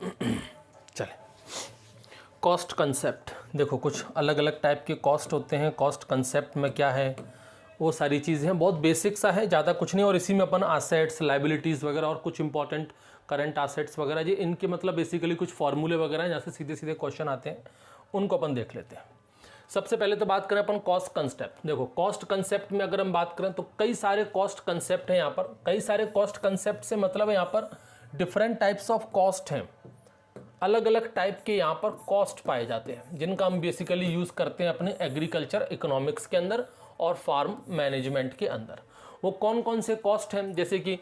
चले, cost concept देखो, कुछ अलग अलग टाइप के कॉस्ट होते हैं। कॉस्ट कंसेप्ट में क्या है, वो सारी चीज़ें हैं, बहुत बेसिक सा है, ज़्यादा कुछ नहीं। और इसी में अपन असेट्स, लाइबिलिटीज़ वगैरह और कुछ इंपॉर्टेंट करंट असेट्स वगैरह, ये इनके मतलब बेसिकली कुछ फॉर्मूले वगैरह हैं, जहाँ से सीधे सीधे क्वेश्चन आते हैं, उनको अपन देख लेते हैं। सबसे पहले तो बात करें अपन कॉस्ट कंसेप्ट। देखो, कॉस्ट कंसेप्ट में अगर हम बात करें तो कई सारे कॉस्ट कंसेप्ट हैं यहाँ पर। कई सारे कॉस्ट कंसेप्ट से मतलब है यहाँ पर डिफरेंट टाइप्स ऑफ कॉस्ट हैं, अलग अलग टाइप के यहाँ पर कॉस्ट पाए जाते हैं, जिनका हम बेसिकली यूज़ करते हैं अपने एग्रीकल्चर इकोनॉमिक्स के अंदर और फार्म मैनेजमेंट के अंदर। वो कौन कौन से कॉस्ट हैं, जैसे कि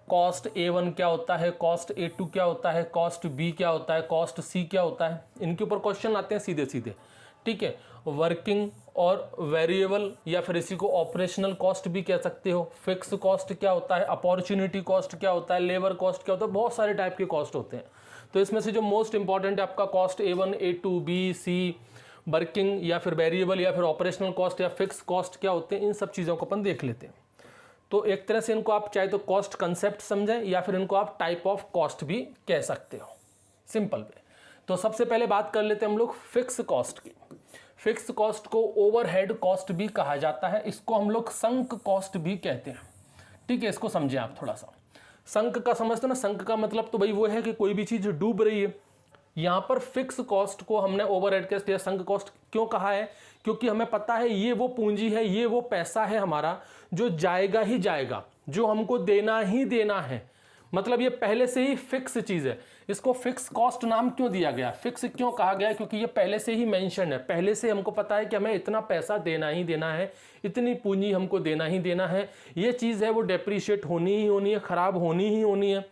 कॉस्ट A1 क्या होता है, कॉस्ट A2 क्या होता है, कॉस्ट B क्या होता है, कॉस्ट C क्या होता है, इनके ऊपर क्वेश्चन आते हैं सीधे सीधे। ठीक है, वर्किंग और वेरिएबल या फिर इसी को ऑपरेशनल कॉस्ट भी कह सकते हो। फिक्स कॉस्ट क्या होता है, अपॉर्चुनिटी कॉस्ट क्या होता है, लेबर कॉस्ट क्या होता है, बहुत सारे टाइप के कॉस्ट होते हैं। तो इसमें से जो मोस्ट इंपॉर्टेंट है आपका cost A1, A2, B, C, working या फिर वेरिएबल या फिर ऑपरेशनल कॉस्ट या फिक्स कॉस्ट क्या होते हैं, इन सब चीज़ों को अपन देख लेते हैं। तो एक तरह से इनको आप चाहे तो कॉस्ट कंसेप्ट समझें या फिर इनको आप टाइप ऑफ कॉस्ट भी कह सकते हो, सिंपल वे। तो सबसे पहले बात कर लेते हैं हम लोग फिक्स कॉस्ट की। फिक्स कॉस्ट को ओवरहेड कॉस्ट भी कहा जाता है, इसको हम लोग संक कॉस्ट भी कहते हैं। ठीक है, इसको समझें आप थोड़ा सा। संक का समझते ना, संक का मतलब तो भाई वो है कि कोई भी चीज़ डूब रही है। यहाँ पर फिक्स कॉस्ट को हमने ओवरहेड कॉस्ट या संक कॉस्ट क्यों कहा है, क्योंकि हमें पता है ये वो पूंजी है, ये वो पैसा है हमारा जो जाएगा ही जाएगा, जो हमको देना ही देना है। मतलब ये पहले से ही फिक्स चीज़ है। इसको फिक्स कॉस्ट नाम क्यों दिया गया, फिक्स क्यों कहा गया, क्योंकि ये पहले से ही मेंशन है। पहले से हमको पता है कि हमें इतना पैसा देना ही देना है, इतनी पूंजी हमको देना ही देना है। ये चीज़ है वो डेप्रीशिएट होनी ही होनी है, ख़राब होनी ही होनी है,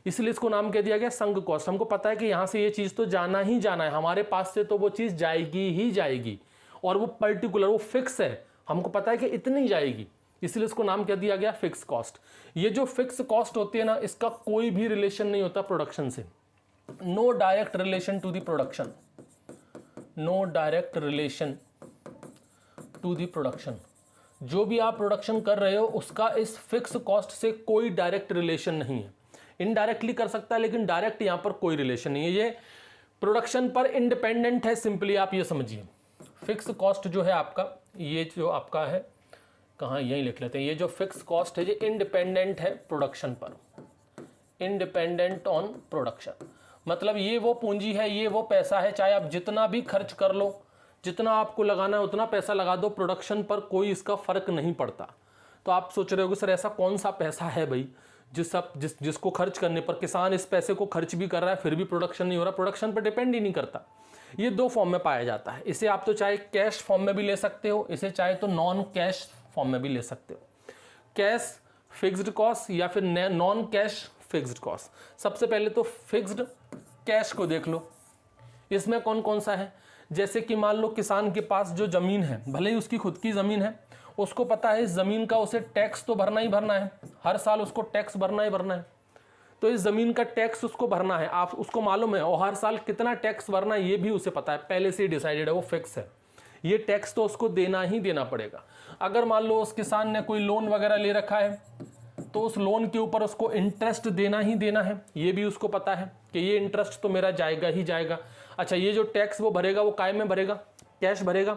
इसलिए इसको नाम कह दिया गया संक कॉस्ट। हमको पता है कि यहाँ से ये चीज़ तो जाना ही जाना है, हमारे पास से तो वो चीज़ जाएगी ही जाएगी, और वो पर्टिकुलर वो फिक्स है, हमको पता है कि इतनी जाएगी, इसलिए इसको नाम क्या दिया गया, फिक्स कॉस्ट। ये जो फिक्स कॉस्ट होती है ना, इसका कोई भी रिलेशन नहीं होता प्रोडक्शन से। No direct relation to the production, no direct relation to the production. जो भी आप प्रोडक्शन कर रहे हो उसका इस फिक्स कॉस्ट से कोई डायरेक्ट रिलेशन नहीं है। इनडायरेक्टली कर सकता है, लेकिन डायरेक्ट यहां पर कोई रिलेशन नहीं है। ये प्रोडक्शन पर इंडिपेंडेंट है, सिंपली आप ये समझिए। फिक्स कॉस्ट जो है आपका, ये जो आपका है, कहाँ यही लिख लेते हैं, ये जो फिक्स कॉस्ट है ये इंडिपेंडेंट है प्रोडक्शन पर, इंडिपेंडेंट ऑन प्रोडक्शन। मतलब ये वो पूंजी है, ये वो पैसा है, चाहे आप जितना भी खर्च कर लो, जितना आपको लगाना है उतना पैसा लगा दो, प्रोडक्शन पर कोई इसका फर्क नहीं पड़ता। तो आप सोच रहे हो सर ऐसा कौन सा पैसा है भाई जिसको खर्च करने पर किसान इस पैसे को खर्च भी कर रहा है फिर भी प्रोडक्शन नहीं हो रहा। प्रोडक्शन पर डिपेंड ही नहीं करता। ये दो फॉर्म में पाया जाता है। इसे आप तो चाहे कैश फॉर्म में भी ले सकते हो, इसे चाहे तो नॉन कैश फॉर्म में भी ले सकते हो। कैश फिक्स्ड कॉस्ट या फिर नॉन कैश फिक्स्ड कॉस्ट। सबसे पहले तो फिक्स्ड कैश को देख लो, इसमें कौन कौन सा है। जैसे कि मान लो किसान के पास जो ज़मीन है, भले ही उसकी खुद की ज़मीन है, उसको पता है इस ज़मीन का उसे टैक्स तो भरना ही भरना है, हर साल उसको टैक्स भरना ही भरना है। तो इस ज़मीन का टैक्स उसको भरना है, आप उसको मालूम है, और हर साल कितना टैक्स भरना है ये भी उसे पता है, पहले से ही डिसाइडेड है, वो फिक्स है। ये टैक्स तो उसको देना ही देना पड़ेगा। अगर मान लो उस किसान ने कोई लोन वगैरह ले रखा है तो उस लोन के ऊपर उसको इंटरेस्ट देना ही देना है, ये भी उसको पता है कि ये इंटरेस्ट तो मेरा जाएगा ही जाएगा। अच्छा, ये जो टैक्स वो भरेगा वो काय में भरेगा, कैश भरेगा।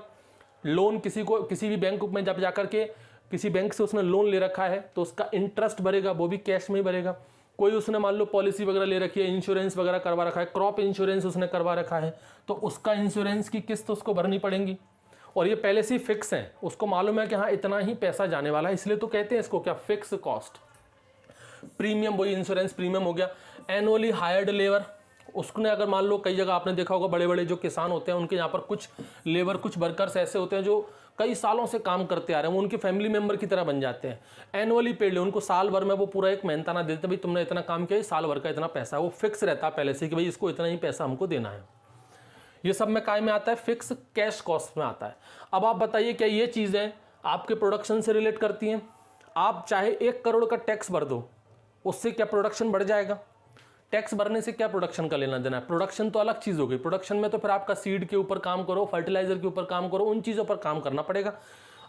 लोन किसी भी बैंक में जब जाकर के किसी बैंक से उसने लोन ले रखा है तो उसका इंटरेस्ट भरेगा, वो भी कैश में ही भरेगा। कोई उसने मान लो पॉलिसी वगैरह ले रखी है, इंश्योरेंस वगैरह करवा रखा है, क्रॉप इंश्योरेंस उसने करवा रखा है, तो उसका इंश्योरेंस की किस्त उसको भरनी पड़ेगी। और ये पहले से ही फिक्स है, उसको मालूम है कि हाँ इतना ही पैसा जाने वाला है, इसलिए तो कहते हैं इसको क्या, फिक्स कॉस्ट। प्रीमियम, वही इंश्योरेंस प्रीमियम हो गया। एनुअली हायर्ड लेबर, उसने अगर मान लो कई जगह आपने देखा होगा बड़े बड़े जो किसान होते हैं उनके यहाँ पर कुछ लेबर, कुछ वर्कर्स ऐसे होते हैं जो कई सालों से काम करते आ रहे हैं, वो उनके फैमिली मेंबर की तरह बन जाते हैं। एनुअली पेड, उनको साल भर में वो पूरा एक मेहनताना देते, भाई तुमने इतना काम किया, साल भर का इतना पैसा, वो फिक्स रहता है पहले से कि भाई इसको इतना ही पैसा हमको देना है। ये सब में काय में आता है, फिक्स कैश कॉस्ट में आता है। अब आप बताइए क्या ये चीज़ें आपके प्रोडक्शन से रिलेट करती हैं? आप चाहे 1 करोड़ का टैक्स भर दो, उससे क्या प्रोडक्शन बढ़ जाएगा? टैक्स भरने से क्या प्रोडक्शन का लेना देना है? प्रोडक्शन तो अलग चीज़ हो गई। प्रोडक्शन में तो फिर आपका सीड के ऊपर काम करो, फर्टिलाइजर के ऊपर काम करो, उन चीज़ों पर काम करना पड़ेगा।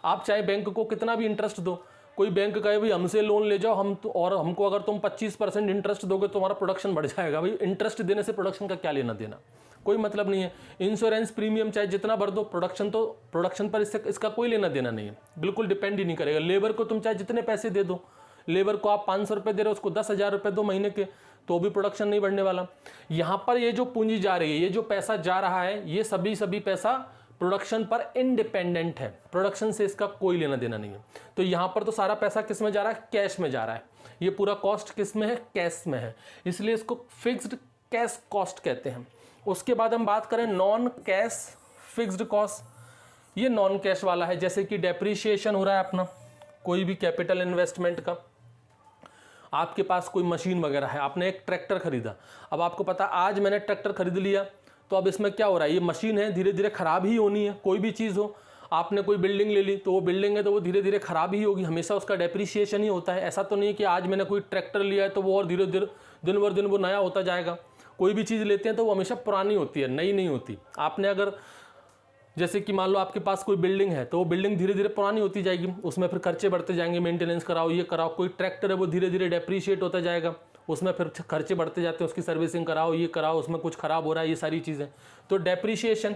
आप चाहे बैंक को कितना भी इंटरेस्ट दो, कोई बैंक कहे भाई हमसे लोन ले जाओ हम तो, और हमको अगर तुम 25% इंटरेस्ट दोगे तो तुम्हारा प्रोडक्शन बढ़ जाएगा। भाई इंटरेस्ट देने से प्रोडक्शन का क्या लेना देना, कोई मतलब नहीं है। इंश्योरेंस प्रीमियम चाहे जितना भर दो, प्रोडक्शन पर इसका कोई लेना देना नहीं है, बिल्कुल डिपेंड ही नहीं करेगा। लेबर को तुम चाहे जितने पैसे दे दो, लेबर को आप 500 रुपये दे रहे हो, उसको 10,000 रुपये दो महीने के, तो भी प्रोडक्शन नहीं बढ़ने वाला। यहाँ पर ये जो पूंजी जा रही है, ये जो पैसा जा रहा है, ये सभी पैसा प्रोडक्शन पर इंडिपेंडेंट है, प्रोडक्शन से इसका कोई लेना देना नहीं है। तो यहाँ पर तो सारा पैसा किस में जा रहा है, कैश में जा रहा है। ये पूरा कॉस्ट किस में है, कैश में है, इसलिए इसको फिक्स्ड कैश कॉस्ट कहते हैं। उसके बाद हम बात करें नॉन कैश फिक्स्ड कॉस्ट, ये नॉन कैश वाला है। जैसे कि डेप्रीशिएशन हो रहा है अपना कोई भी कैपिटल इन्वेस्टमेंट का, आपके पास कोई मशीन वगैरह है, आपने एक ट्रैक्टर खरीदा, अब आपको पता आज मैंने ट्रैक्टर खरीद लिया, तो अब इसमें क्या हो रहा है, ये मशीन है धीरे धीरे खराब ही होनी है। कोई भी चीज़ हो, आपने कोई बिल्डिंग ले ली तो वो बिल्डिंग है तो वो धीरे धीरे खराब ही होगी, हमेशा उसका डेप्रीशिएशन ही होता है। ऐसा तो नहीं कि आज मैंने कोई ट्रैक्टर लिया है तो वो और धीरे धीरे दिन बर दिन वो नया होता जाएगा। कोई भी चीज़ लेते हैं तो वो हमेशा पुरानी होती है, नई नहीं होती। आपने अगर जैसे कि मान लो आपके पास कोई बिल्डिंग है तो वो बिल्डिंग धीरे धीरे पुरानी होती जाएगी, उसमें फिर खर्चे बढ़ते जाएंगे, मेंटेनेंस कराओ, ये कराओ। कोई ट्रैक्टर है वो धीरे धीरे डेप्रीशिएट होता जाएगा, उसमें फिर खर्चे बढ़ते जाते हैं, उसकी सर्विसिंग कराओ, ये कराओ, उसमें कुछ खराब हो रहा है, ये सारी चीज़ें। तो डेप्रीशिएशन,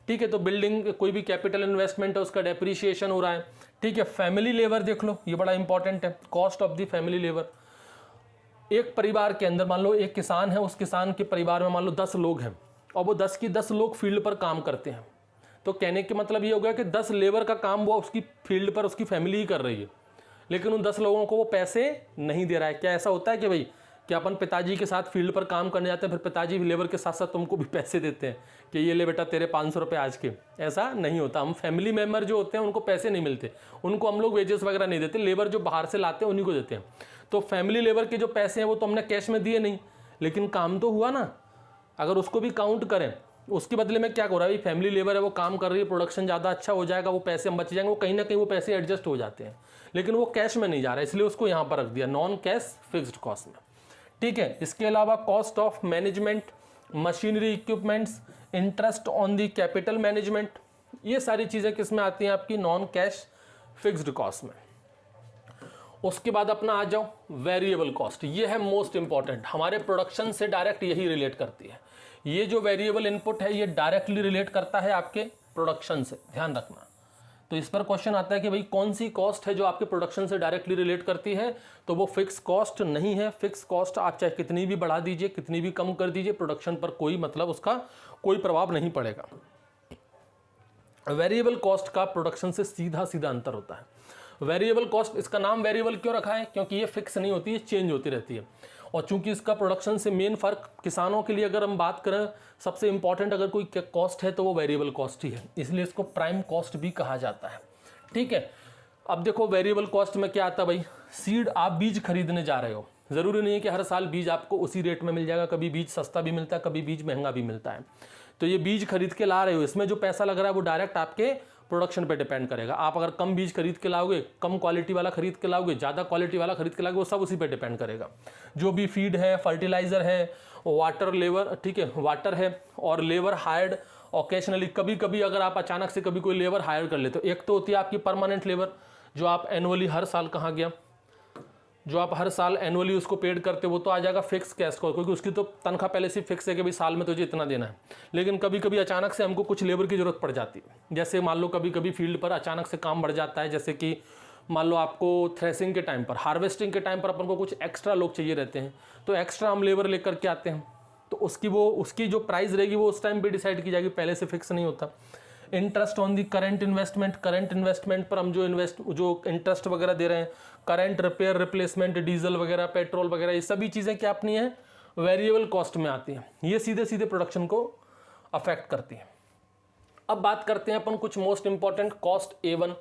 ठीक है। तो बिल्डिंग कोई भी कैपिटल इन्वेस्टमेंट है उसका डेप्रीशिएशन हो रहा है, ठीक है। फैमिली लेबर देख लो, ये बड़ा इंपॉर्टेंट है, cost of the family labour. एक परिवार के अंदर मान लो एक किसान है, उस किसान के परिवार में मान लो 10 लोग हैं और वो 10 की 10 लोग फील्ड पर काम करते हैं। तो कहने के मतलब ये हो गया कि 10 लेबर का काम वो उसकी फील्ड पर उसकी फैमिली ही कर रही है, लेकिन उन 10 लोगों को वो पैसे नहीं दे रहा है। क्या ऐसा होता है कि भाई कि अपन पिताजी के साथ फील्ड पर काम करने जाते हैं, फिर पिताजी लेबर के साथ साथ तुमको भी पैसे देते हैं कि ये ले बेटा तेरे 500 रुपये आज के? ऐसा नहीं होता। हम फैमिली मेम्बर जो होते हैं उनको पैसे नहीं मिलते, उनको हम लोग वेजेस वगैरह नहीं देते, लेबर जो बाहर से लाते हैं उन्हीं को देते हैं। तो फैमिली लेबर के जो पैसे हैं वो तो हमने कैश में दिए नहीं, लेकिन काम तो हुआ ना। अगर उसको भी काउंट करें, उसके बदले में क्या हो रहा है, फैमिली लेबर है वो काम कर रही है, प्रोडक्शन ज़्यादा अच्छा हो जाएगा, वो पैसे हम बच जाएंगे, वो कहीं ना कहीं वो पैसे एडजस्ट हो जाते हैं, लेकिन वो कैश में नहीं जा रहा है, इसलिए उसको यहाँ पर रख दिया नॉन कैश फिक्स्ड कॉस्ट में, ठीक है। इसके अलावा cost of management, machinery equipments, interest on the capital management, ये सारी चीज़ें किस में आती हैं, आपकी नॉन कैश फिक्स्ड कॉस्ट में। उसके बाद अपना आ जाओ वेरिएबल कॉस्ट, ये है मोस्ट इंपॉर्टेंट, हमारे प्रोडक्शन से डायरेक्ट यही रिलेट करती है। ये जो वेरिएबल इनपुट है ये डायरेक्टली रिलेट करता है आपके प्रोडक्शन से, ध्यान रखना। तो इस पर क्वेश्चन आता है कि भाई कौन सी कॉस्ट है जो आपके प्रोडक्शन से डायरेक्टली रिलेट करती है, तो वो फिक्स कॉस्ट नहीं है। फिक्स कॉस्ट आप चाहे कितनी भी बढ़ा दीजिए, कितनी भी कम कर दीजिए, प्रोडक्शन पर कोई मतलब उसका कोई प्रभाव नहीं पड़ेगा। वेरिएबल कॉस्ट का प्रोडक्शन से सीधा सीधा अंतर होता है। वेरिएबल कॉस्ट, इसका नाम वेरिएबल क्यों रखा है, क्योंकि ये फिक्स नहीं होती है, चेंज होती रहती है। और चूंकि इसका प्रोडक्शन से मेन फर्क किसानों के लिए अगर हम बात करें, सबसे इंपॉर्टेंट अगर कोई कॉस्ट है तो वो वेरिएबल कॉस्ट ही है, इसलिए इसको प्राइम कॉस्ट भी कहा जाता है, ठीक है। अब देखो वेरिएबल कॉस्ट में क्या आता है भाई, सीड आप बीज खरीदने जा रहे हो, ज़रूरी नहीं है कि हर साल बीज आपको उसी रेट में मिल जाएगा, कभी बीज सस्ता भी मिलता है, कभी बीज महंगा भी मिलता है। तो ये बीज खरीद के ला रहे हो, इसमें जो पैसा लग रहा है वो डायरेक्ट आपके प्रोडक्शन पे डिपेंड करेगा। आप अगर कम बीज खरीद के लाओगे, कम क्वालिटी वाला खरीद के लाओगे, ज़्यादा क्वालिटी वाला खरीद के लाओगे, वो सब उसी पे डिपेंड करेगा। जो भी फीड है, फर्टिलाइजर है, वाटर लेबर, ठीक है, वाटर है, और लेबर हायर्ड ओकेशनली, कभी कभी अगर आप अचानक से कभी कोई लेबर हायर कर लेते हो। एक तो होती है आपकी परमानेंट लेबर, जो आप एनुअली हर साल कहाँ गया, जो आप हर साल एनुअली उसको पेड करते हो, वो तो आ जाएगा फिक्स कैश को, क्योंकि उसकी तो तनख्वाह पहले से फिक्स है कि भाई साल में तुझे इतना देना है। लेकिन कभी कभी अचानक से हमको कुछ लेबर की जरूरत पड़ जाती है, जैसे मान लो कभी कभी फील्ड पर अचानक से काम बढ़ जाता है, जैसे कि मान लो आपको थ्रेसिंग के टाइम पर, हार्वेस्टिंग के टाइम पर अपन को कुछ एक्स्ट्रा लोग चाहिए रहते हैं, तो एक्स्ट्रा हम लेबर लेकर के आते हैं, तो उसकी जो प्राइस रहेगी वो उस टाइम पर डिसाइड की जाएगी, पहले से फिक्स नहीं होता। Interest on the current investment, current investment पर हम जो इंटरेस्ट वगैरह दे रहे हैं, करेंट रिपेयर रिप्लेसमेंट, डीजल वगैरह, पेट्रोल वगैरह, ये सभी चीज़ें क्या अपनी हैं, वेरिएबल कॉस्ट में आती हैं। ये सीधे सीधे प्रोडक्शन को अफेक्ट करती हैं। अब बात करते हैं अपन कुछ most important cost A1,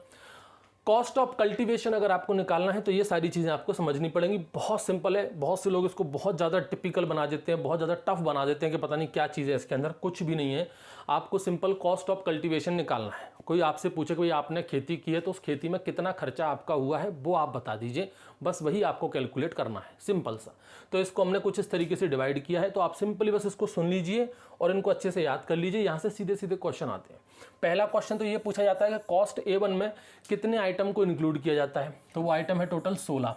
cost of cultivation. अगर आपको निकालना है तो ये सारी चीज़ें आपको समझनी पड़ेंगी। बहुत सिंपल है, बहुत से लोग इसको बहुत ज़्यादा टिपिकल बना देते हैं, बहुत ज़्यादा टफ बना देते हैं कि पता नहीं क्या चीज़ है इसके अंदर, कुछ भी नहीं है। आपको सिंपल कॉस्ट ऑफ कल्टीवेशन निकालना है। कोई आपसे पूछे कि भाई आपने खेती की है तो उस खेती में कितना खर्चा आपका हुआ है वो आप बता दीजिए, बस वही आपको कैलकुलेट करना है, सिंपल सा। तो इसको हमने कुछ इस तरीके से डिवाइड किया है, तो आप सिंपली बस इसको सुन लीजिए और इनको अच्छे से याद कर लीजिए। यहाँ से सीधे सीधे क्वेश्चन आते हैं। पहला क्वेश्चन तो ये पूछा जाता है कि कॉस्ट A1 में कितने आइटम को इंक्लूड किया जाता है, तो वो आइटम है टोटल 16।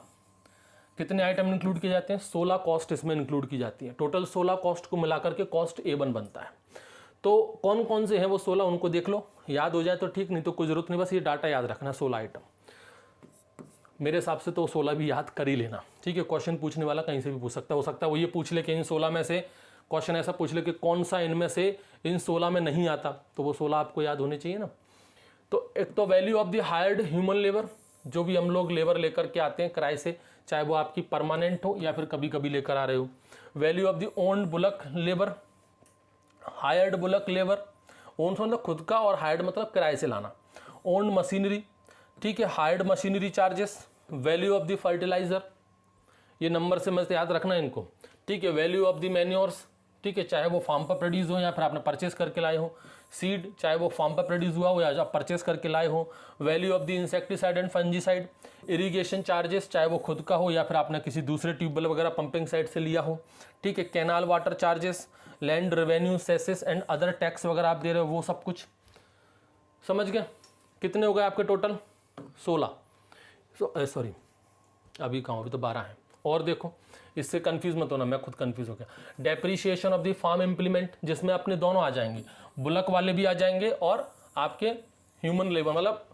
कितने आइटम इंक्लूड किए जाते हैं? 16 कॉस्ट इसमें इंक्लूड की जाती है। टोटल 16 कॉस्ट को मिलाकर के कॉस्ट A1 बनता है। तो कौन कौन से हैं वो 16, उनको देख लो, याद हो जाए तो ठीक, नहीं तो कोई जरूरत नहीं, बस ये डाटा याद रखना 16 आइटम। मेरे हिसाब से तो 16 भी याद कर ही लेना, ठीक है। क्वेश्चन पूछने वाला कहीं से भी पूछ सकता है, हो सकता है वो ये पूछ ले कि इन 16 में से, क्वेश्चन ऐसा पूछ ले कि कौन सा इनमें से इन 16 में नहीं आता, तो वो 16 आपको याद होने चाहिए ना। तो एक तो value of the hired human labour, जो भी हम लोग लेबर लेकर के आते हैं किराए से, चाहे वो आपकी परमानेंट हो या फिर कभी कभी लेकर आ रहे हो। Value of the owned bullock labour, hired bullock labour, owned मतलब खुद का और हायर्ड मतलब किराए से लाना। ओन्ड मशीनरी, ठीक है, hired machinery charges. Value of the fertiliser, ये नंबर से मस्त याद रखना इनको, ठीक है। वैल्यू ऑफ द मैन्योर्स, ठीक है, चाहे वो फार्म पर प्रोड्यूस हो या फिर आपने परचेस करके लाए हो। सीड, चाहे वो फार्म पर प्रोड्यूस हुआ हो या आप परचेस करके लाए हो। Value of the insecticide and fungicide. Irrigation charges, चाहे वो खुद का हो या फिर आपने किसी दूसरे ट्यूबवेल वगैरह पंपिंग साइट से लिया हो, ठीक है। Canal water charges, land revenue, सेसेस and other tax वगैरह आप दे रहे हो, वो सब कुछ समझ गए। कितने हो गए आपके टोटल? 16। सॉरी, अभी कहाँ, अभी तो 12 है। और देखो, इससे कंफ्यूज मत होना, मैं खुद कंफ्यूज हो गया। Depreciation of the farm implement, जिसमें अपने दोनों आ जाएंगे, बुलक वाले भी आ जाएंगे और आपके ह्यूमन लेबर, मतलब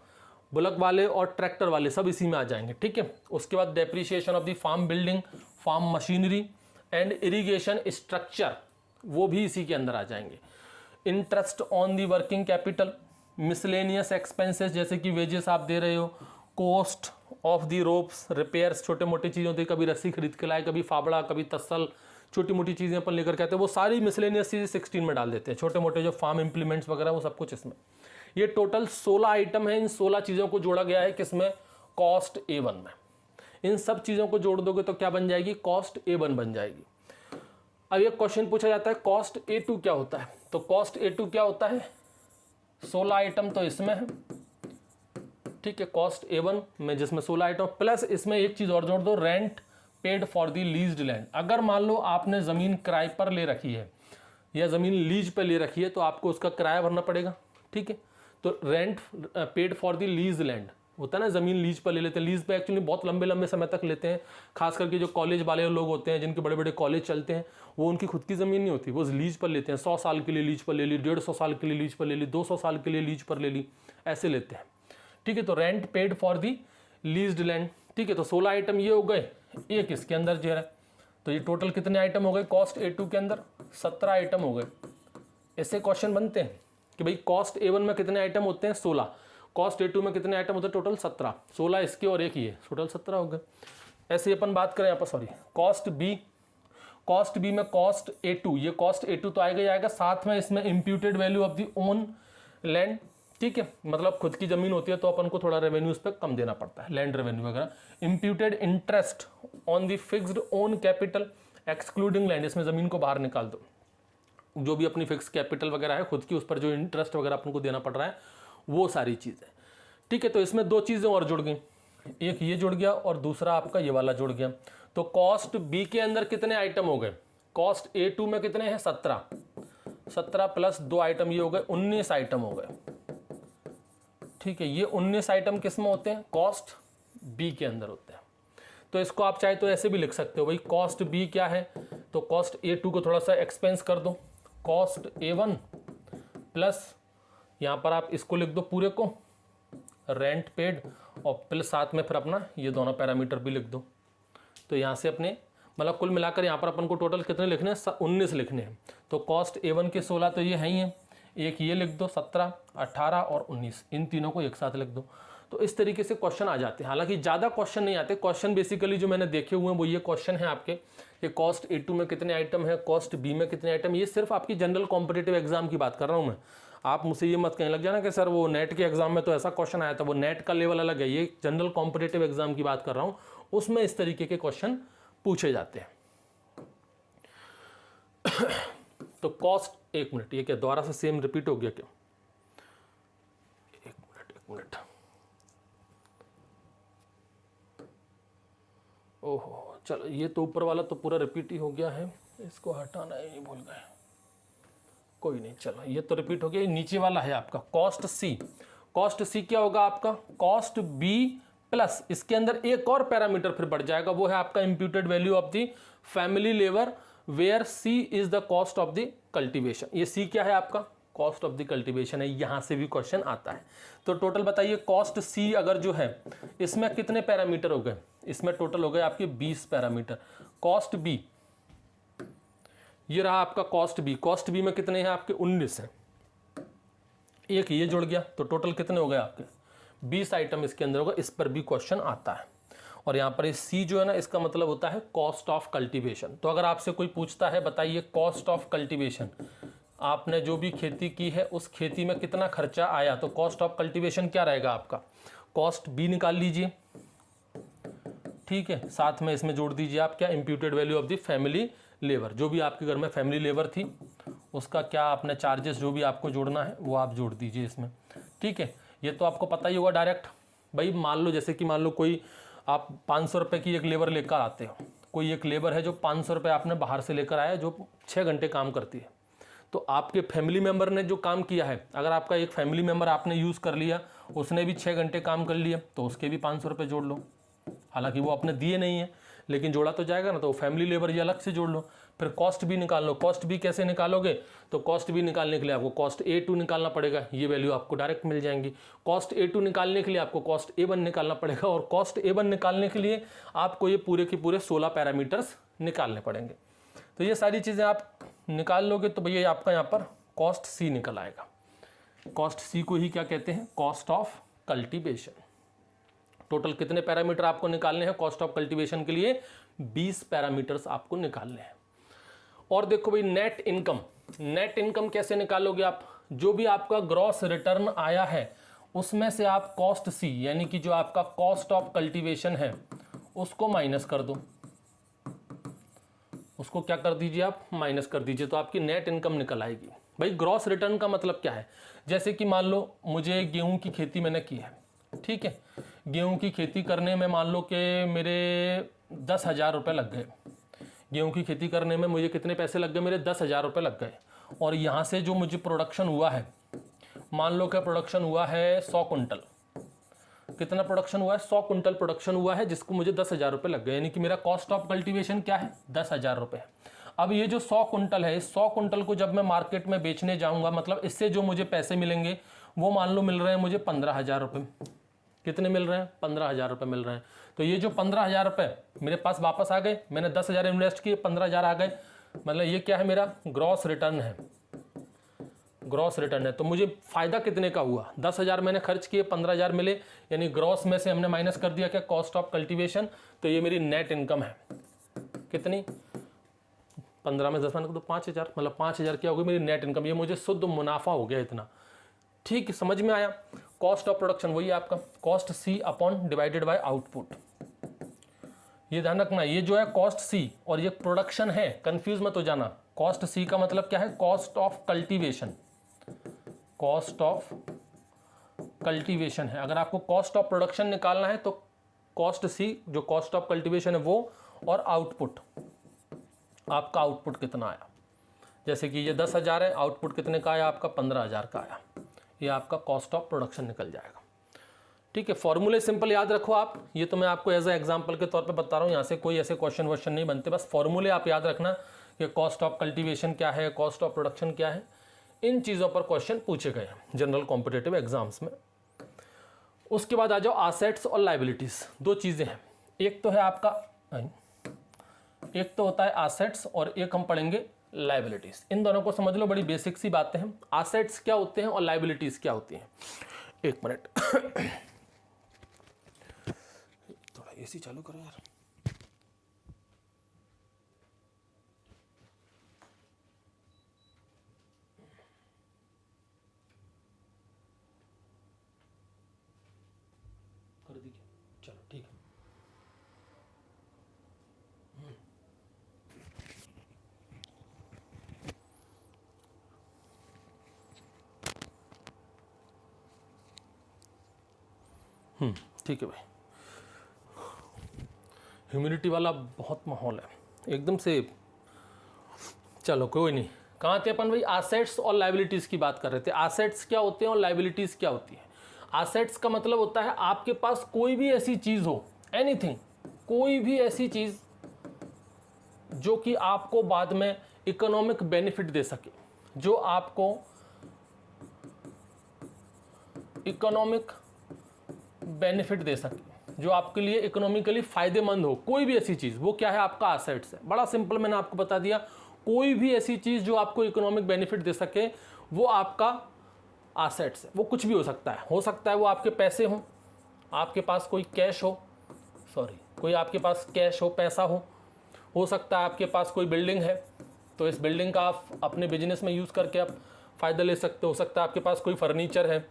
बुलक वाले और ट्रैक्टर वाले सब इसी में आ जाएंगे, ठीक है। उसके बाद depreciation of the farm building, farm machinery and irrigation structure, वो भी इसी के अंदर आ जाएंगे। Interest on the working capital, miscellaneous expenses, जैसे कि वेजेस आप दे रहे हो, cost of the ropes, repairs, छोटे मोटे चीज़ें होती है, कभी रस्सी खरीद के लाए, कभी फावड़ा, कभी तसल, छोटी मोटी चीज़ें अपन लेकर के आते हैं, वो सारी मिसलेनियस चीज़ें 16 में डाल देते हैं। छोटे मोटे जो फार्म इम्प्लीमेंट्स वगैरह, वो सब कुछ इसमें। ये टोटल 16 आइटम है। इन 16 चीज़ों को जोड़ा गया है किसमें? कॉस्ट A1 में। इन सब चीज़ों को जोड़ दोगे तो क्या बन जाएगी? कॉस्ट A1 बन जाएगी। अब ये क्वेश्चन पूछा जाता है कॉस्ट A2 क्या होता है, तो कॉस्ट A2 क्या होता है? 16 आइटम तो इसमें है, ठीक है, कॉस्ट A1 में, जिसमें 16 आइटम प्लस इसमें एक चीज और जोड़ दो, rent paid for the leased land. अगर मान लो आपने जमीन किराए पर ले रखी है या जमीन लीज पर ले रखी है, तो आपको उसका किराया भरना पड़ेगा, ठीक है। तो rent paid for the lease land होता है ना, जमीन लीज पर ले लेते हैं। लीज पे एक्चुअली बहुत लंबे लंबे समय तक लेते हैं, खास करके जो कॉलेज वाले लोग होते हैं, जिनके बड़े बड़े कॉलेज चलते हैं, वो उनकी खुद की जमीन नहीं होती, वो लीज पर लेते हैं। 100 साल के लिए लीज पर ले ली, 150 साल के लिए लीज पर ले ली, 200 साल के लिए लीज पर ले ली, ऐसे लेते हैं, ठीक है। तो rent paid for the leased land, ठीक है। तो 16 आइटम ये हो गए, एक इसके अंदर जो है, तो ये टोटल कितने आइटम हो गए कॉस्ट A2 के अंदर? 17 आइटम हो गए। ऐसे क्वेश्चन बनते हैं कि भाई कॉस्ट A1 में कितने आइटम होते हैं? 16। कॉस्ट A2 में कितने आइटम होते हैं? टोटल 17। 16 इसके और एक ये, टोटल 17 हो गए। ऐसे अपन बात करें यहाँ पर, सॉरी, कॉस्ट बी में कॉस्ट A2, ये कॉस्ट A2 तो आएगा ही आएगा, साथ में इसमें imputed value of the own land, ठीक है, मतलब खुद की जमीन होती है तो अपन को थोड़ा रेवेन्यू उस पर कम देना पड़ता है, लैंड रेवेन्यू वगैरह। Imputed interest on the fixed own capital excluding land, इसमें जमीन को बाहर निकाल दो, जो भी अपनी फिक्स कैपिटल वगैरह है खुद की, उस पर जो इंटरेस्ट वगैरह अपन को देना पड़ रहा है, वो सारी चीज़ें, ठीक है। तो इसमें दो चीज़ें और जुड़ गई, एक ये जुड़ गया और दूसरा आपका ये वाला जुड़ गया। तो कॉस्ट बी के अंदर कितने आइटम हो गए? कॉस्ट A2 में कितने हैं? 17 प्लस 2 आइटम ये हो गए, 19 आइटम हो गए, ठीक है। ये 19 आइटम किस में होते हैं? कॉस्ट बी के अंदर होते हैं। तो इसको आप चाहे तो ऐसे भी लिख सकते हो, भाई कॉस्ट बी क्या है, तो कॉस्ट A2 को थोड़ा सा एक्सपेंस कर दो, कॉस्ट A1 प्लस यहाँ पर आप इसको लिख दो पूरे को, रेंट पेड, और प्लस साथ में फिर अपना ये दोनों पैरामीटर भी लिख दो। तो यहाँ से अपने मतलब कुल मिलाकर यहाँ पर अपन को टोटल कितने लिखने हैं? 19 लिखने हैं। तो कॉस्ट A1 के 16 तो ये है ही हैं, एक ये लिख दो 17, 18 और 19, इन तीनों को एक साथ लिख दो। तो इस तरीके से क्वेश्चन आ जाते हैं। हालांकि ज़्यादा क्वेश्चन नहीं आते, क्वेश्चन बेसिकली जो मैंने देखे हुए हैं वो ये क्वेश्चन है आपके कि कॉस्ट A2 में कितने आइटम है, कॉस्ट बी में कितने आइटम। ये सिर्फ आपकी जनरल कॉम्पिटिटिव एग्जाम की बात कर रहा हूँ मैं। आप मुझसे ये मत कहने लग जाना कि सर वो नेट के एग्जाम में तो ऐसा क्वेश्चन आया था, वो नेट का लेवल अलग है, ये जनरल कॉम्पिटिटिव एग्जाम की बात कर रहा हूँ, उसमें इस तरीके के क्वेश्चन पूछे जाते हैं। तो कॉस्ट, एक मिनट, ये क्या दोबारा से सेम रिपीट हो गया क्या? एक मिनट, ओहो, चलो ये तो ऊपर वाला तो पूरा रिपीट ही हो गया है, इसको हटाना ही भूल गए, कोई नहीं, चलो ये तो रिपीट हो गया। नीचे वाला है आपका कॉस्ट सी, कॉस्ट सी क्या होगा आपका, कॉस्ट बी प्लस इसके अंदर एक और पैरामीटर फिर बढ़ जाएगा, वो है आपका imputed value of the family labour where C is the cost of the cultivation. ये सी क्या है आपका, कॉस्ट ऑफ द कल्टीवेशन है, यहां से भी क्वेश्चन आता है। तो टोटल बताइए कॉस्ट सी अगर जो है इसमें कितने पैरामीटर हो गए, इसमें टोटल हो गए आपके 20 पैरामीटर। कॉस्ट बी, ये रहा आपका कॉस्ट बी, कॉस्ट बी में कितने हैं आपके 19 हैं, एक ये जुड़ गया तो टोटल कितने हो गए आपके 20 आइटम इसके अंदर होगा। इस पर भी क्वेश्चन आता है। और यहाँ पर सी जो है ना, इसका मतलब होता है कॉस्ट ऑफ कल्टीवेशन। तो अगर आपसे कोई पूछता है बताइए कॉस्ट ऑफ कल्टीवेशन, आपने जो भी खेती की है उस खेती में कितना खर्चा आया, तो कॉस्ट ऑफ कल्टीवेशन क्या रहेगा आपका, कॉस्ट बी निकाल लीजिए, ठीक है। साथ में इसमें जोड़ दीजिए आप क्या, imputed value of the family labour, जो भी आपके घर में फैमिली लेबर थी उसका क्या आपने चार्जेस जो भी आपको जोड़ना है वो आप जोड़ दीजिए इसमें, ठीक है। ये तो आपको पता ही होगा डायरेक्ट। भाई मान लो, जैसे कि मान लो कोई आप 500 रुपये की एक लेबर लेकर आते हो, कोई एक लेबर है जो 500 रुपये आपने बाहर से लेकर आया जो 6 घंटे काम करती है, तो आपके फैमिली मेम्बर ने जो काम किया है, अगर आपका एक फैमिली मेम्बर आपने यूज़ कर लिया, उसने भी 6 घंटे काम कर लिया, तो उसके भी 500 रुपये जोड़ लो। हालांकि वो आपने दिए नहीं है लेकिन जोड़ा तो जाएगा ना, तो फैमिली लेबर ये अलग से जोड़ लो। फिर कॉस्ट भी निकाल लो। कॉस्ट भी कैसे निकालोगे, तो कॉस्ट भी निकालने के लिए आपको कॉस्ट A2 निकालना पड़ेगा, ये वैल्यू आपको डायरेक्ट मिल जाएंगी। कॉस्ट A2 निकालने के लिए आपको कॉस्ट A1 निकालना पड़ेगा, और कॉस्ट A1 निकालने के लिए आपको ये पूरे के पूरे 16 पैरामीटर्स निकालने पड़ेंगे। तो ये सारी चीज़ें आप निकाल लोगे तो भैया आपका यहाँ पर कॉस्ट सी निकल आएगा। कॉस्ट सी को ही क्या कहते हैं, कॉस्ट ऑफ कल्टीवेशन। टोटल कितने पैरामीटर आपको निकालने हैं कॉस्ट ऑफ कल्टीवेशन के लिए, 20 पैरामीटर्स आपको निकालने हैं। और देखो भाई नेट इनकम, नेट इनकम कैसे निकालोगे आप, जो भी आपका ग्रॉस रिटर्न आया है उसमें से आप कॉस्ट सी यानी कि जो आपका कॉस्ट ऑफ कल्टीवेशन है उसको माइनस कर दो, उसको क्या कर दीजिए आप, माइनस कर दीजिए, तो आपकी नेट इनकम निकल आएगी। भाई ग्रॉस रिटर्न का मतलब क्या है, जैसे कि मान लो मुझे गेहूं की खेती मैंने की है, ठीक है। गेहूं की खेती करने में मान लो कि मेरे 10,000 रुपये लग गए, गेहूं की खेती करने में मुझे कितने पैसे लग गए, मेरे 10,000 रुपये लग गए। और यहाँ से जो मुझे प्रोडक्शन हुआ है, मान लो कि प्रोडक्शन हुआ है 100 कुंटल, कितना प्रोडक्शन हुआ है, 100 कुंटल प्रोडक्शन हुआ है, जिसको मुझे 10,000 रुपये लग गए, यानी कि मेरा कॉस्ट ऑफ कल्टीवेशन क्या है, 10,000 रुपये। अब ये जो 100 कुंटल है, इस 100 कुंटल को जब मैं मार्केट में बेचने जाऊंगा, मतलब इससे जो मुझे पैसे मिलेंगे वो मान लो मिल रहे हैं मुझे 15,000 रुपये। कितने मिल रहे हैं, 15,000 रुपये मिल रहे हैं। तो ये जो 15,000 रुपये मेरे पास वापस आ गए, मैंने 10,000 इन्वेस्ट किए, 15,000 आ गए, मतलब ये क्या है, मेरा ग्रॉस रिटर्न है, ग्रॉस रिटर्न है। तो मुझे फायदा कितने का हुआ, 10,000 मैंने खर्च किए, 15,000 मिले, यानी ग्रॉस में से हमने माइनस कर दिया क्या, कॉस्ट ऑफ कल्टीवेशन। तो ये मेरी नेट इनकम है, कितनी, 15 में 10 तो 5,000, मतलब 5,000 क्या होगी मेरी नेट इनकम, ये मुझे शुद्ध मुनाफा हो गया इतना। ठीक, समझ में आया। कॉस्ट ऑफ प्रोडक्शन वही है आपका cost C upon divided by output. ये ध्यान रखना, ये जो है कॉस्ट सी और ये प्रोडक्शन है, कंफ्यूज मत हो जाना। कॉस्ट सी का मतलब क्या है, cost of cultivation, cost of cultivation है। अगर आपको कॉस्ट ऑफ प्रोडक्शन निकालना है तो कॉस्ट सी जो कॉस्ट ऑफ कल्टीवेशन है वो, और आउटपुट, आपका आउटपुट कितना आया, जैसे कि ये 10,000 है, आउटपुट कितने का आया आपका, 15,000 का आया, ये आपका कॉस्ट ऑफ प्रोडक्शन निकल जाएगा। ठीक है, फॉर्मूले सिंपल याद रखो आप, ये तो मैं आपको एज ए एग्जांपल के तौर पे बता रहा हूँ, यहाँ से कोई ऐसे क्वेश्चन वोश्चन नहीं बनते, बस फॉर्मूले आप याद रखना कि कॉस्ट ऑफ कल्टीवेशन क्या है, कॉस्ट ऑफ प्रोडक्शन क्या है, इन चीज़ों पर क्वेश्चन पूछे गए हैं जनरल कॉम्पिटेटिव एग्जाम्स में। उसके बाद आ जाओ एसेट्स और लाइबिलिटीज़, दो चीज़ें हैं, एक तो है आपका, एक तो होता है एसेट्स और एक हम पढ़ेंगे लाइबिलिटीज। इन दोनों को समझ लो, बड़ी बेसिक सी बातें हैं। एसेट्स क्या होते हैं और लाइबिलिटीज क्या होती हैं। एक मिनट थोड़ा एसी चालू करो यार। कर दी क्या, चलो ठीक है। ठीक है भाई, ह्यूमिडिटी वाला बहुत माहौल है एकदम से। चलो कोई नहीं, कहाँ थे अपन भाई, एसेट्स और लाइबिलिटीज़ की बात कर रहे थे। एसेट्स क्या होते हैं और लाइबिलिटीज़ क्या होती है। एसेट्स का मतलब होता है आपके पास कोई भी ऐसी चीज हो, एनीथिंग, कोई भी ऐसी चीज जो कि आपको बाद में इकोनॉमिक बेनिफिट दे सके, जो आपको इकोनॉमिक बेनिफिट दे सके, जो आपके लिए इकोनॉमिकली फायदेमंद हो, कोई भी ऐसी चीज, वो क्या है? आपका एसेट्स है। बड़ा सिंपल, मैंने आपको बता दिया, कोई भी ऐसी चीज जो आपको इकोनॉमिक बेनिफिट दे सके वो आपका एसेट्स है। वो कुछ भी हो सकता है वो आपके पैसे हो, आपके पास कोई कैश हो, कोई आपके पास कैश हो, पैसा हो सकता है आपके पास कोई बिल्डिंग है, तो इस बिल्डिंग का आप अपने बिजनेस में यूज़ करके आप फ़ायदा ले सकते हो सकता है आपके पास कोई फर्नीचर है,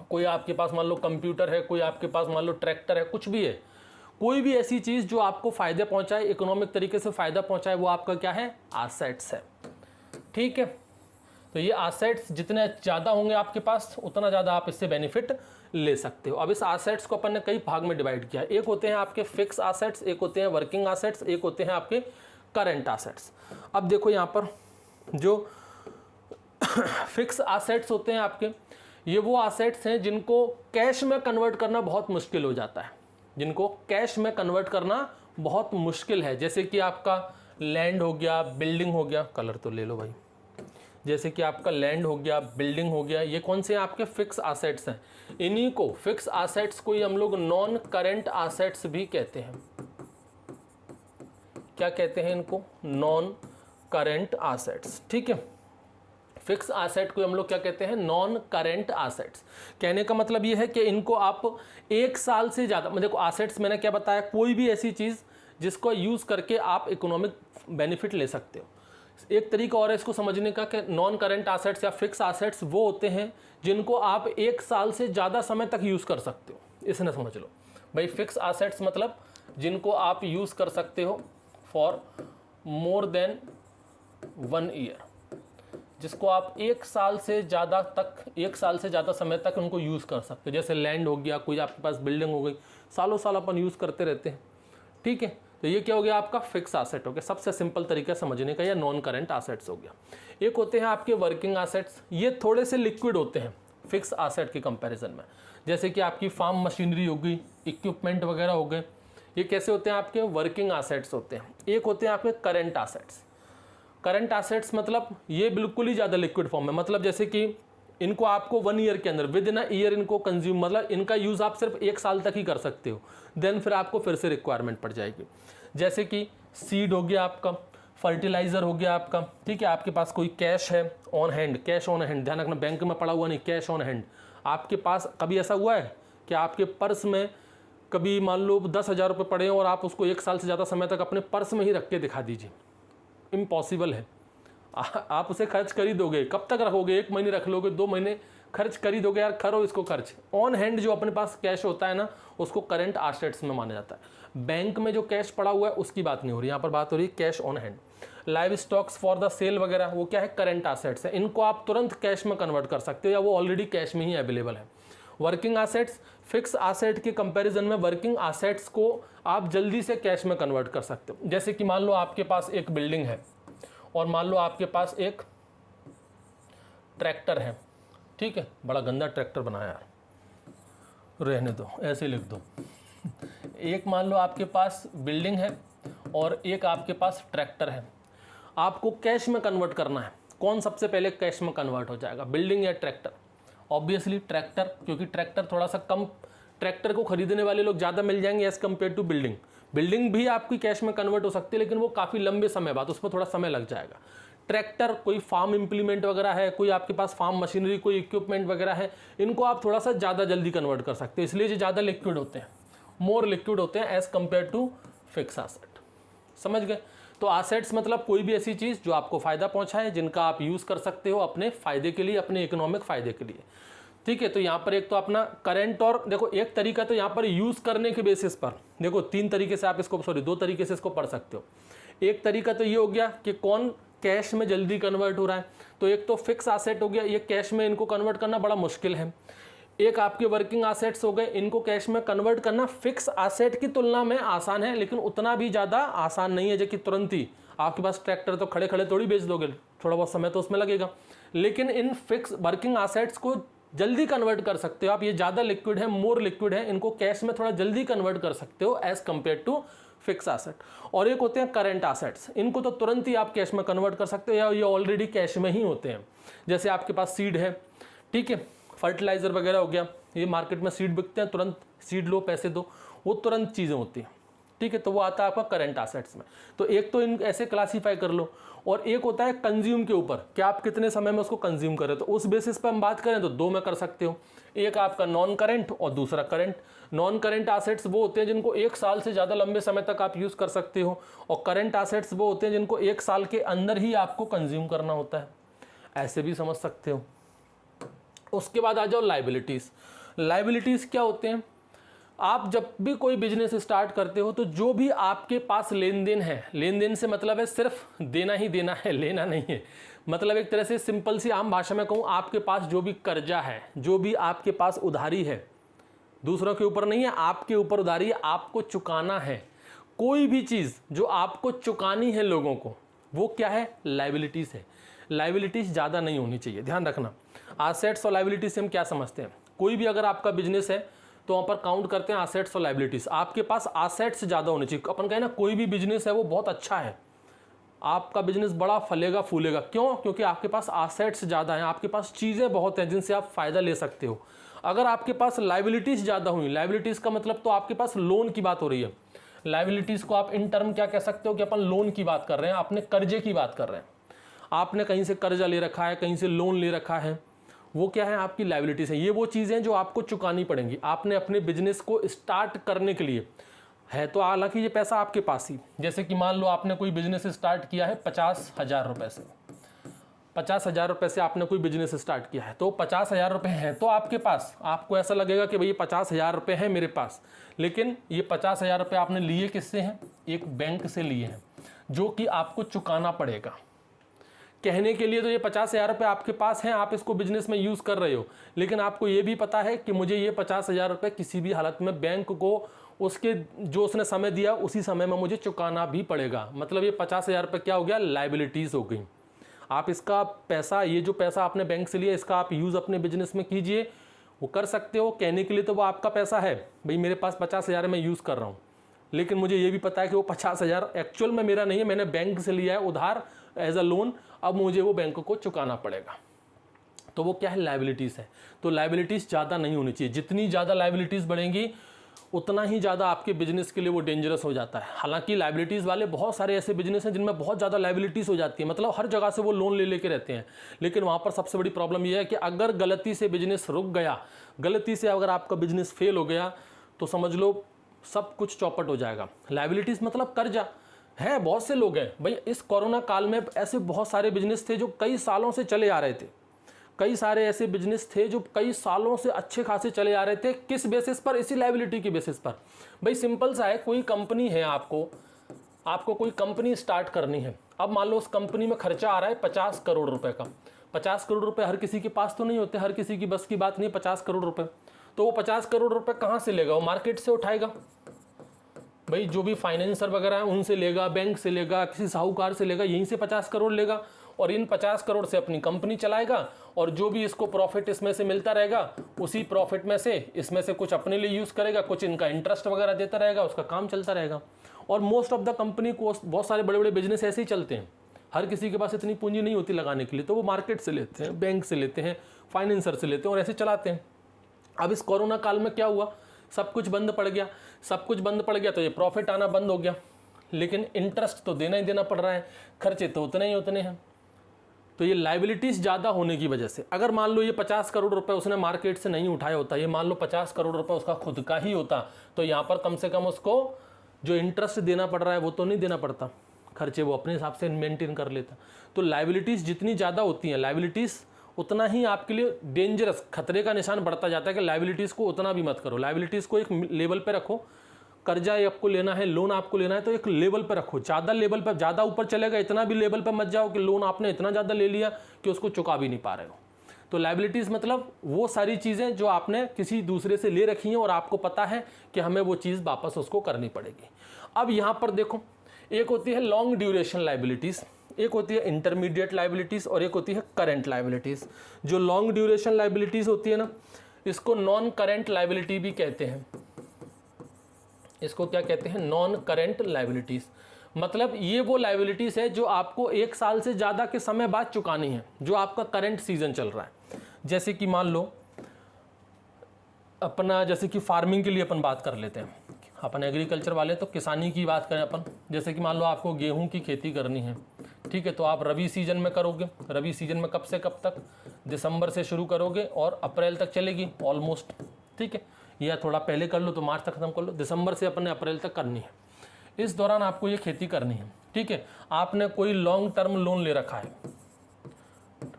कोई आपके पास मान लो कंप्यूटर है, कोई आपके पास मान लो ट्रैक्टर है, कुछ भी है, कोई भी ऐसी चीज़ जो आपको फ़ायदे पहुंचाए, इकोनॉमिक तरीके से फ़ायदा पहुंचाए, वो आपका क्या है? एसेट्स है। ठीक है, तो ये एसेट्स जितने ज़्यादा होंगे आपके पास उतना ज़्यादा आप इससे बेनिफिट ले सकते हो। अब इस एसेट्स को अपन ने कई भाग में डिवाइड किया, एक होते हैं आपके फिक्स एसेट्स, एक होते हैं वर्किंग एसेट्स, एक होते हैं आपके करंट एसेट्स। अब देखो यहाँ पर जो फिक्स एसेट्स होते हैं आपके, ये वो एसेट्स हैं जिनको कैश में कन्वर्ट करना बहुत मुश्किल हो जाता है, जिनको कैश में कन्वर्ट करना बहुत मुश्किल है। जैसे कि आपका लैंड हो गया, बिल्डिंग हो गया, कलर तो ले लो भाई, जैसे कि आपका लैंड हो गया, बिल्डिंग हो गया, ये कौन से आपके फिक्स एसेट्स हैं। इन्हीं को फिक्स एसेट्स को ही हम लोग नॉन करंट एसेट्स भी कहते हैं। क्या कहते हैं इनको? Non current assets. ठीक है, फिक्स एसेट को हम लोग क्या कहते हैं? Non current assets. कहने का मतलब ये है कि इनको आप एक साल से ज़्यादा, देखो एसेट्स मैंने क्या बताया, कोई भी ऐसी चीज़ जिसको यूज़ करके आप इकोनॉमिक बेनिफिट ले सकते हो। एक तरीका और है इसको समझने का कि नॉन करंट एसेट्स या फिक्स एसेट्स वो होते हैं जिनको आप एक साल से ज़्यादा समय तक यूज़ कर सकते हो। इसने समझ लो भाई, फिक्स एसेट्स मतलब जिनको आप यूज़ कर सकते हो फॉर मोर देन 1 ईयर, जिसको आप एक साल से ज़्यादा समय तक उनको यूज़ कर सकते हो। जैसे लैंड हो गया, कोई आपके पास बिल्डिंग हो गई, सालों साल अपन यूज़ करते रहते हैं। ठीक है, तो ये क्या हो गया? आपका फिक्स एसेट हो गया, सबसे सिंपल तरीका समझने का, या नॉन करंट एसेट्स हो गया। एक होते हैं आपके वर्किंग एसेट्स, ये थोड़े से लिक्विड होते हैं फिक्स एसेट के कंपैरिजन में। जैसे कि आपकी फार्म मशीनरी होगी, इक्विपमेंट वगैरह हो गए, ये कैसे होते हैं? आपके वर्किंग एसेट्स होते हैं। एक होते हैं आपके करंट एसेट्स। करंट एसेट्स मतलब ये बिल्कुल ही ज़्यादा लिक्विड फॉर्म है, मतलब जैसे कि इनको आपको 1 ईयर के अंदर, विद इन अ ईयर इनको कंज्यूम, मतलब इनका यूज़ आप सिर्फ 1 साल तक ही कर सकते हो, देन फिर आपको फिर से रिक्वायरमेंट पड़ जाएगी। जैसे कि सीड हो गया आपका, फर्टिलाइज़र हो गया आपका। ठीक है, आपके पास कोई कैश है on hand, cash on hand, ध्यान रखना बैंक में पड़ा हुआ नहीं, कैश ऑन हैंड आपके पास। कभी ऐसा हुआ है कि आपके पर्स में कभी मान लो 10,000 रुपये पड़े और आप उसको 1 साल से ज़्यादा समय तक अपने पर्स में ही रख के दिखा दीजिए? इम्पॉसिबल है। आप उसे खर्च कर ही दोगे, कब तक रखोगे? 1 महीने रख लोगे, 2 महीने खर्च कर ही दोगे यार, करो इसको खर्च। ऑन हैंड जो अपने पास कैश होता है ना, उसको करंट एसेट्स में माना जाता है। बैंक में जो कैश पड़ा हुआ है उसकी बात नहीं हो रही, यहाँ पर बात हो रही है cash on hand. Livestocks for the sale वगैरह, वो क्या है? करंट एसेट्स है। इनको आप तुरंत कैश में कन्वर्ट कर सकते हो या वो ऑलरेडी कैश में ही अवेलेबल है। वर्किंग एसेट्स, फिक्स एसेट के कंपैरिजन में वर्किंग एसेट्स को आप जल्दी से कैश में कन्वर्ट कर सकते हो। जैसे कि मान लो आपके पास एक बिल्डिंग है और मान लो आपके पास एक ट्रैक्टर है। ठीक है, बड़ा गंदा ट्रैक्टर बनाया यार, रहने दो, ऐसे लिख दो। एक मान लो आपके पास बिल्डिंग है और एक आपके पास ट्रैक्टर है, आपको कैश में कन्वर्ट करना है। कौन सबसे पहले कैश में कन्वर्ट हो जाएगा, बिल्डिंग या ट्रैक्टर? ऑब्वियसली ट्रैक्टर, क्योंकि ट्रैक्टर थोड़ा सा कम, ट्रैक्टर को खरीदने वाले लोग ज़्यादा मिल जाएंगे as compare to building. Building भी आपकी कैश में कन्वर्ट हो सकती है लेकिन वो काफ़ी लंबे समय बाद, उसमें थोड़ा समय लग जाएगा। ट्रैक्टर कोई फार्म इम्प्लीमेंट वगैरह है, कोई आपके पास फार्म मशीनरी, कोई इक्विपमेंट वगैरह है, इनको आप थोड़ा सा ज़्यादा जल्दी कन्वर्ट कर सकते हैं, इसलिए ये ज़्यादा लिक्विड होते हैं, मोर लिक्विड होते हैं as compare to fix asset. समझ गए? तो एसेट्स मतलब कोई भी ऐसी चीज़ जो आपको फ़ायदा पहुंचाए, जिनका आप यूज़ कर सकते हो अपने फ़ायदे के लिए, अपने इकोनॉमिक फ़ायदे के लिए। ठीक है, तो यहाँ पर एक तो अपना करंट, और देखो एक तरीका तो यहाँ पर यूज़ करने के बेसिस पर, देखो 3 तरीके से आप इसको, 2 तरीके से इसको पढ़ सकते हो। एक तरीका तो ये हो गया कि कौन कैश में जल्दी कन्वर्ट हो रहा है, तो एक तो फिक्स एसेट हो गया, ये कैश में इनको कन्वर्ट करना बड़ा मुश्किल है। एक आपके वर्किंग एसेट्स हो गए, इनको कैश में कन्वर्ट करना फिक्स एसेट की तुलना में आसान है लेकिन उतना भी ज़्यादा आसान नहीं है जो कि तुरंत ही आपके पास ट्रैक्टर तो खड़े खड़े थोड़ी बेच दोगे, थोड़ा बहुत समय तो उसमें लगेगा। लेकिन इन फिक्स वर्किंग एसेट्स को जल्दी कन्वर्ट कर सकते हो आप, ये ज़्यादा लिक्विड है, मोर लिक्विड है, इनको कैश में थोड़ा जल्दी कन्वर्ट कर सकते हो as compare to fix asset. और एक होते हैं करेंट एसेट्स, इनको तो तुरंत ही आप कैश में कन्वर्ट कर सकते हो या ये ऑलरेडी कैश में ही होते हैं। जैसे आपके पास सीड है, ठीक है, फर्टिलाइजर वगैरह हो गया, ये मार्केट में सीड बिकते हैं, तुरंत सीड लो पैसे दो, वो तुरंत चीज़ें होती हैं, ठीक है, तो वो आता है आपका करंट एसेट्स में। तो एक तो इन ऐसे क्लासीफाई कर लो, और एक होता है कंज्यूम के ऊपर कि आप कितने समय में उसको कंज्यूम करें, तो उस बेसिस पर हम बात करें तो दो में कर सकते हो, एक आपका नॉन करंट और दूसरा करंट। नॉन करंट एसेट्स वो होते हैं जिनको 1 साल से ज़्यादा लंबे समय तक आप यूज़ कर सकते हो, और करंट एसेट्स वो होते हैं जिनको 1 साल के अंदर ही आपको कंज्यूम करना होता है, ऐसे भी समझ सकते हो। उसके बाद आ जाओ लाइबिलिटीज़। लाइबिलिटीज़ क्या होते हैं, आप जब भी कोई बिजनेस स्टार्ट करते हो तो जो भी आपके पास लेन देन है, लेन देन से मतलब है सिर्फ देना ही देना है, लेना नहीं है, मतलब एक तरह से सिंपल सी आम भाषा में कहूँ, आपके पास जो भी कर्जा है, जो भी आपके पास उधारी है, दूसरों के ऊपर नहीं है, आपके ऊपर उधारी है, आपको चुकाना है। कोई भी चीज़ जो आपको चुकानी है लोगों को, वो क्या है, लाइबिलिटीज़ है। लाइबिलिटीज़ ज़्यादा नहीं होनी चाहिए, ध्यान रखना। एसेट्स और लाइबिलिटीज से हम क्या समझते हैं, कोई भी अगर आपका बिजनेस है तो वहाँ पर काउंट करते हैं एसेट्स और लाइबिलिटीज। आपके पास एसेट्स ज़्यादा होने चाहिए। अपन कहें ना कोई भी बिजनेस है वो बहुत अच्छा है, आपका बिजनेस बड़ा फलेगा फूलेगा, क्यों, क्योंकि आपके पास एसेट्स ज़्यादा हैं, आपके पास चीज़ें बहुत हैं जिनसे आप फ़ायदा ले सकते हो। अगर आपके पास लाइबिलिटीज़ ज़्यादा हुई, लाइबिलिटीज़ का मतलब तो आपके पास लोन की बात हो रही है। लाइबिलिटीज़ को आप इन टर्म क्या कह सकते हो कि अपन लोन की बात कर रहे हैं, अपने कर्जे की बात कर रहे हैं, आपने कहीं से कर्जा ले रखा है, कहीं से लोन ले रखा है, वो क्या है, आपकी लाइबिलिटीज है। ये वो चीज़ें जो आपको चुकानी पड़ेंगी आपने अपने बिजनेस को स्टार्ट करने के लिए है। तो हालांकि ये पैसा आपके पास ही, जैसे कि मान लो आपने कोई बिजनेस स्टार्ट किया है 50,000 रुपये से, 50,000 रुपये से आपने कोई बिजनेस स्टार्ट किया है, तो 50,000 रुपये हैं तो आपके पास, आपको ऐसा लगेगा कि भाई 50,000 रुपये हैं मेरे पास, लेकिन ये 50,000 रुपये आपने लिए किससे हैं, एक बैंक से लिए हैं, जो कि आपको चुकाना पड़ेगा। कहने के लिए तो ये 50,000 रुपये आपके पास हैं, आप इसको बिजनेस में यूज़ कर रहे हो, लेकिन आपको ये भी पता है कि मुझे ये 50,000 रुपये किसी भी हालत में बैंक को उसके जो उसने समय दिया उसी समय में मुझे चुकाना भी पड़ेगा। मतलब ये 50,000 रुपये क्या हो गया, लाइबिलिटीज़ हो गई। आप इसका पैसा, ये जो पैसा आपने बैंक से लिया, इसका आप यूज़ अपने बिजनेस में कीजिए, वो कर सकते हो। कहने के लिए तो वो आपका पैसा है, भाई मेरे पास 50,000 मैं यूज़ कर रहा हूँ, लेकिन मुझे ये भी पता है कि वो 50,000 एक्चुअल में मेरा नहीं है, मैंने बैंक से लिया है उधार एज अ लोन, अब मुझे वो बैंक को चुकाना पड़ेगा। तो वो क्या है, लाइबिलिटीज़ है। तो लाइबिलिटीज़ ज़्यादा नहीं होनी चाहिए, जितनी ज़्यादा लाइबिलिटीज़ बढ़ेंगी उतना ही ज़्यादा आपके बिजनेस के लिए वो डेंजरस हो जाता है। हालांकि लाइबिलिटीज़ वाले बहुत सारे ऐसे बिजनेस हैं जिनमें बहुत ज़्यादा लाइबिलिटीज़ हो जाती है, मतलब हर जगह से वो लोन ले लेके रहते हैं, लेकिन वहाँ पर सबसे बड़ी प्रॉब्लम ये है कि अगर गलती से बिजनेस रुक गया, गलती से अगर आपका बिजनेस फेल हो गया, तो समझ लो सब कुछ चौपट हो जाएगा। लाइबिलिटीज़ मतलब कर्जा है, बहुत से लोग हैं भाई, इस कोरोना काल में ऐसे बहुत सारे बिजनेस थे जो कई सालों से चले आ रहे थे, कई सारे ऐसे बिजनेस थे जो कई सालों से अच्छे खासे चले आ रहे थे। किस बेसिस पर, इसी लाइबिलिटी के बेसिस पर। भाई सिंपल सा है, कोई कंपनी है, आपको कोई कंपनी स्टार्ट करनी है, अब मान लो उस कंपनी में खर्चा आ रहा है 50 करोड़ रुपए का। 50 करोड़ रुपए हर किसी के पास तो नहीं होते, हर किसी की बस की बात नहीं 50 करोड़ रुपए। तो वो 50 करोड़ रुपए कहाँ से लेगा, वो मार्केट से उठाएगा, भाई जो भी फाइनेंसर वगैरह है उनसे लेगा, बैंक से लेगा, किसी साहूकार से लेगा, यहीं से 50 करोड़ लेगा, और इन 50 करोड़ से अपनी कंपनी चलाएगा, और जो भी इसको प्रॉफिट इसमें से मिलता रहेगा, उसी प्रॉफिट में से इसमें से कुछ अपने लिए यूज़ करेगा, कुछ इनका इंटरेस्ट वगैरह देता रहेगा, उसका काम चलता रहेगा। और मोस्ट ऑफ द कंपनी को, बहुत सारे बड़े बड़े बिजनेस ऐसे ही चलते हैं, हर किसी के पास इतनी पूंजी नहीं होती लगाने के लिए, तो वो मार्केट से लेते हैं, बैंक से लेते हैं, फाइनेंसर से लेते हैं, और ऐसे चलाते हैं। अब इस कोरोना काल में क्या हुआ, सब कुछ बंद पड़ गया, सब कुछ बंद पड़ गया तो ये प्रॉफिट आना बंद हो गया, लेकिन इंटरेस्ट तो देना ही देना पड़ रहा है, खर्चे तो उतने ही उतने हैं। तो ये लाइबिलिटीज़ ज़्यादा होने की वजह से, अगर मान लो ये 50 करोड़ रुपए उसने मार्केट से नहीं उठाया होता, ये मान लो 50 करोड़ रुपए उसका खुद का ही होता, तो यहाँ पर कम से कम उसको जो इंटरेस्ट देना पड़ रहा है वो तो नहीं देना पड़ता, खर्चे वो अपने हिसाब से मेंटेन कर लेता। तो लाइबिलिटीज़ जितनी ज़्यादा होती हैं, लाइबिलिटीज़ उतना ही आपके लिए डेंजरस, खतरे का निशान बढ़ता जाता है कि लाइबिलिटीज़ को उतना भी मत करो। लाइबिलिटीज़ को एक लेवल पे रखो, कर्जा आपको लेना है, लोन आपको लेना है तो एक लेवल पे रखो, ज़्यादा लेवल पे, ज़्यादा ऊपर चलेगा इतना भी लेवल पे मत जाओ कि लोन आपने इतना ज़्यादा ले लिया कि उसको चुका भी नहीं पा रहे हो। तो लाइबिलिटीज़ मतलब वो सारी चीज़ें जो आपने किसी दूसरे से ले रखी हैं और आपको पता है कि हमें वो चीज़ वापस उसको करनी पड़ेगी। अब यहाँ पर देखो, एक होती है लॉन्ग ड्यूरेशन लाइबिलिटीज़, एक होती है इंटरमीडिएट लाइबिलिटीज़ और एक होती है करंट लाइबिलिटीज़। जो लॉन्ग ड्यूरेशन लाइबिलिटीज़ होती है ना, इसको नॉन करंट लाइबिलिटी भी कहते हैं। इसको क्या कहते हैं? Non current liabilities. मतलब ये वो लाइबिलिटीज़ है जो आपको 1 साल से ज़्यादा के समय बाद चुकानी है, जो आपका करंट सीजन चल रहा है। जैसे कि मान लो अपना, जैसे कि फार्मिंग के लिए अपन बात कर लेते हैं, अपन एग्रीकल्चर वाले, तो किसानी की बात करें अपन, जैसे कि मान लो आपको गेहूं की खेती करनी है, ठीक है, तो आप रबी सीजन में करोगे। रबी सीजन में कब से कब तक? दिसंबर से शुरू करोगे और अप्रैल तक चलेगी ऑलमोस्ट, ठीक है, या थोड़ा पहले कर लो तो मार्च तक खत्म कर लो। दिसंबर से अपने अप्रैल तक करनी है, इस दौरान आपको ये खेती करनी है, ठीक है। आपने कोई लॉन्ग टर्म लोन ले रखा है।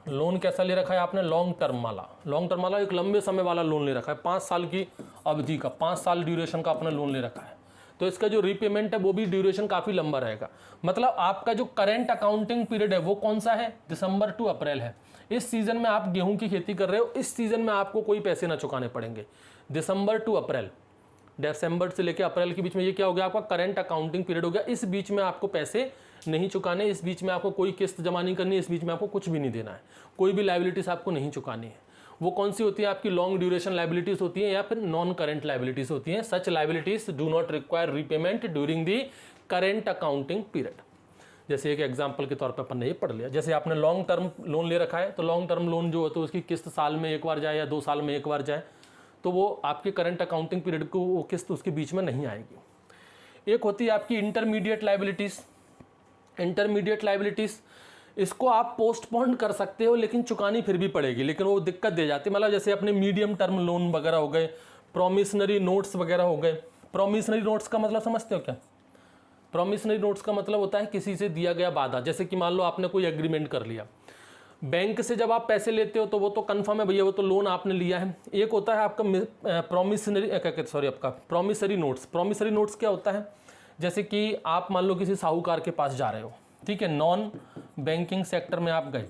लोन कैसा ले रखा है आपने? लॉन्ग टर्म वाला। लॉन्ग टर्म वाला एक लंबे समय वाला लोन ले रखा है, 5 साल की अवधि का, 5 साल ड्यूरेशन का अपना लोन ले रखा है। तो इसका जो रीपेमेंट है वो भी ड्यूरेशन काफ़ी लंबा रहेगा। मतलब आपका जो करंट अकाउंटिंग पीरियड है वो कौन सा है? दिसंबर टू अप्रैल है। इस सीजन में आप गेहूं की खेती कर रहे हो, इस सीजन में आपको कोई पैसे ना चुकाने पड़ेंगे। दिसंबर टू अप्रैल, दिसंबर से लेकर अप्रैल के बीच में ये क्या हो गया? आपका करंट अकाउंटिंग पीरियड हो गया। इस बीच में आपको पैसे नहीं चुकाने, इस बीच में आपको कोई किस्त जमा नहीं करनी, इस बीच में आपको कुछ भी नहीं देना है, कोई भी लाइबिलिटीज आपको नहीं चुकानी है। वो कौन सी होती है? आपकी लॉन्ग ड्यूरेशन लाइबिलिटीज होती है या फिर नॉन करंट लाइबिलिटीज होती हैं। Such liabilities do not require repayment during the current accounting period. जैसे एक एग्जांपल के तौर पर अपन ने ये पढ़ लिया, जैसे आपने लॉन्ग टर्म लोन ले रखा है, तो लॉन्ग टर्म लोन जो होता है उसकी किस्त साल में एक बार जाए या 2 साल में एक बार जाए, तो वो आपके करंट अकाउंटिंग पीरियड को वो किस्त उसके बीच में नहीं आएगी। एक होती है आपकी इंटरमीडिएट लाइबिलिटीज़। इंटरमीडिएट लाइबिलिटीज़, इसको आप पोस्टपोन कर सकते हो लेकिन चुकानी फिर भी पड़ेगी, लेकिन वो दिक्कत दे जाती है। मतलब जैसे अपने मीडियम टर्म लोन वगैरह हो गए, प्रोमिशनरी नोट्स वगैरह हो गए। प्रोमिशनरी नोट्स का मतलब समझते हो क्या? प्रोमिशनरी नोट्स का मतलब होता है किसी से दिया गया वादा। जैसे कि मान लो आपने कोई एग्रीमेंट कर लिया, बैंक से जब आप पैसे लेते हो तो वो तो कंफर्म है भैया, वो तो लोन आपने लिया है। एक होता है आपका प्रॉमिसरी नोट्स। प्रॉमिसरी नोट्स क्या होता है? जैसे कि आप मान लो किसी साहूकार के पास जा रहे हो, ठीक है, नॉन बैंकिंग सेक्टर में आप गए,